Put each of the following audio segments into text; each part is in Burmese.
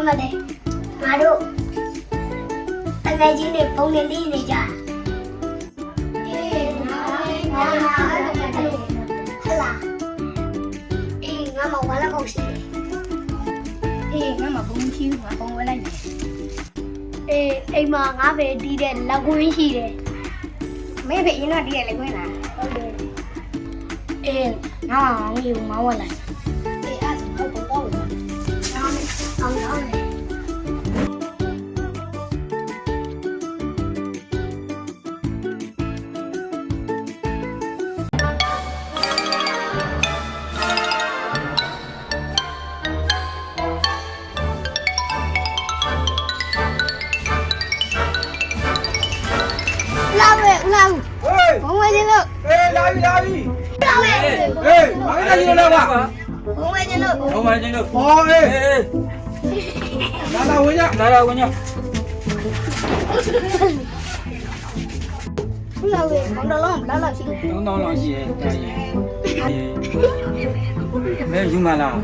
မလေးငါတို့တကယ်ကြီးနေပုံနေလေးနေကြအေးငါဟလာအေးငါမဝါလာကုန်ရှိတယ်အေးငါမဘုံရှိဘူးငါပုံဝဲလိုက်တယ်အေးအိမ်မှာငါပဲတီးတဲ့လက်ကွင်းရှိတယ်မေဖေရင်တော့တီးတဲ့လက်ကွင်းလားဟုတ်တယ်အေးငါငီငါဝါလိုက်အေးအဲ့ဒါဘုံတော့ဝင်အောင်လေလာဘုံဝဲခြင်းလို့လာပြီလာပြီဘာလဲဒီလိုလဲကွာဘုံဝဲခြင်းလို့ဟောအေးလာဝင်ညလာဝဲမောင်တော်လုံးလောက်ရှိတယ်3000လောက်ရှိရဲ့တာရင်မဲယူမလား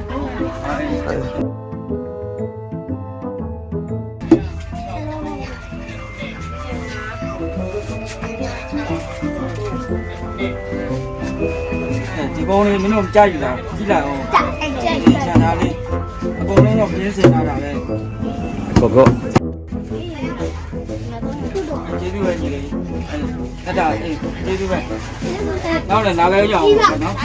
ဒီပုံလေးမင်းတို့ကြားယူတာကြည့်လိုက်အောင်ကြားတာလေးအကုန်လုံးတော့ပြင်းစင်လာတာပဲကိုကျေးဇူးပဲညီလေးအဲ့ဒါအေးကျေးဇူးပဲနောက်လည်းနားပဲရအောင်ပေါ့နော်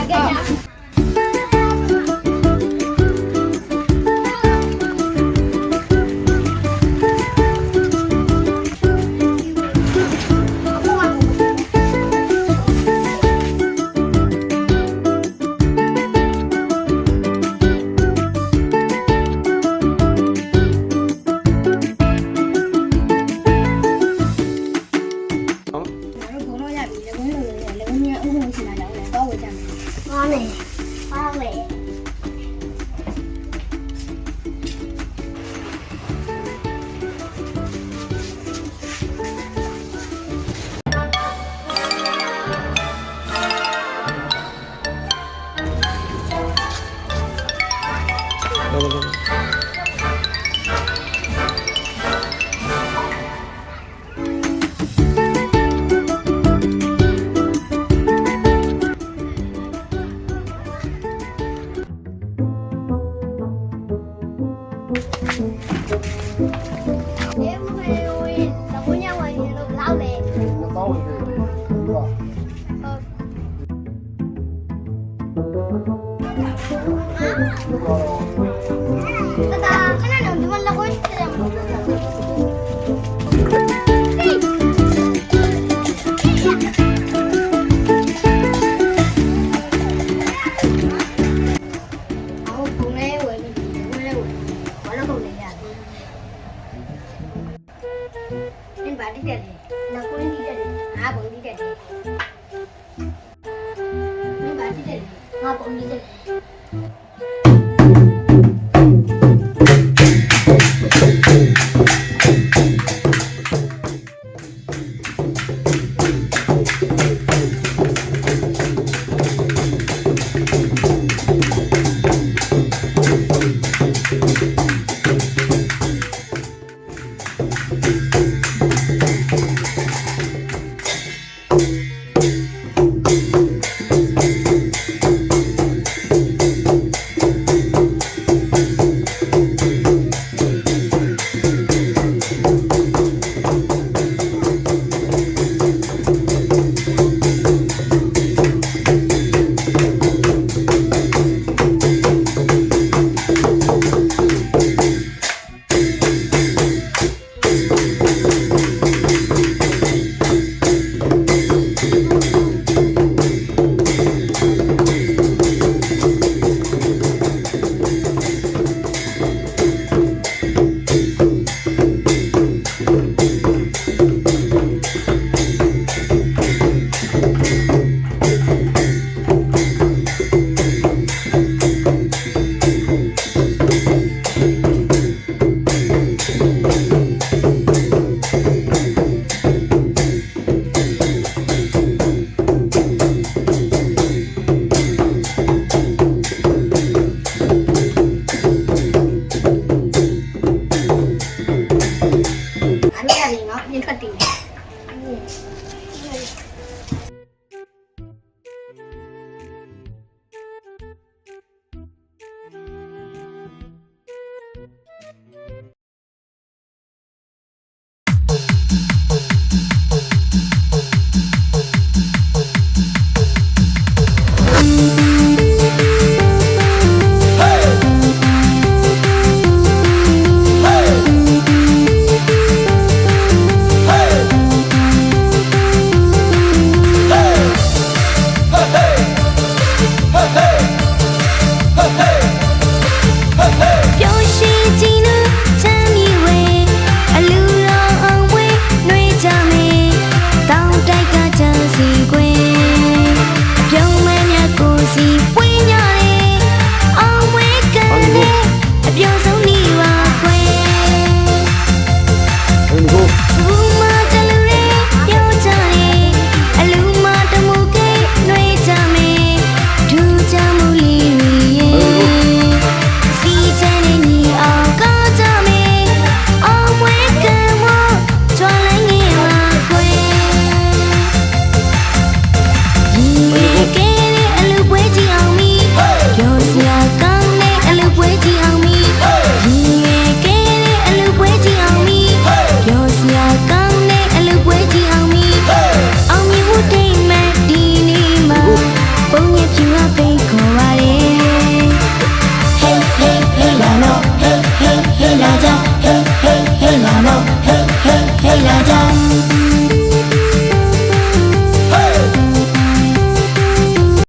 ငါပုံနေတယ်